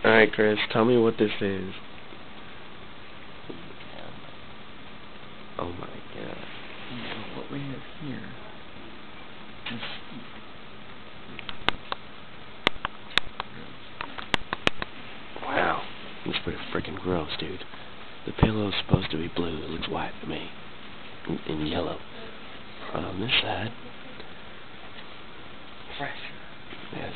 Alright, Chris, tell me what this is. Oh my god. So what we have here is wow. Looks pretty freaking gross, dude. The pillow's supposed to be blue. It looks white to me. And yellow. On this side. fresh. Yes.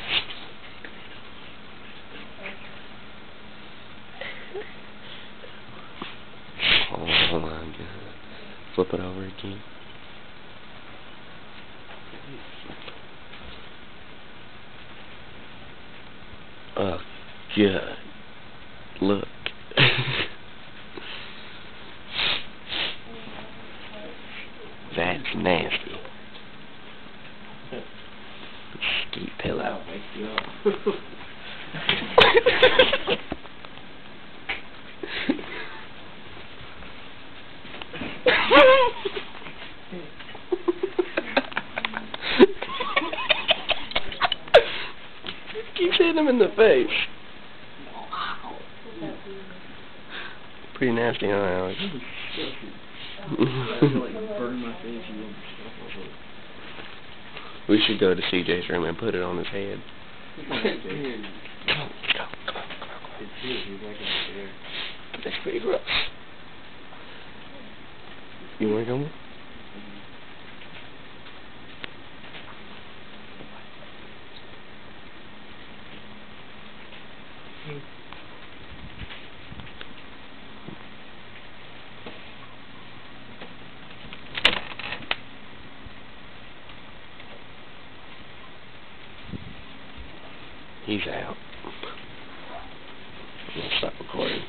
Oh my god. Flip it over again. Oh god. Look. That's nasty. Skeet pillow. Keeps hitting him in the face. Pretty nasty, huh, Alex? We should go to CJ's room and put it on his head. Come on. That's pretty gross. You want to come? He's out. I'm gonna stop recording.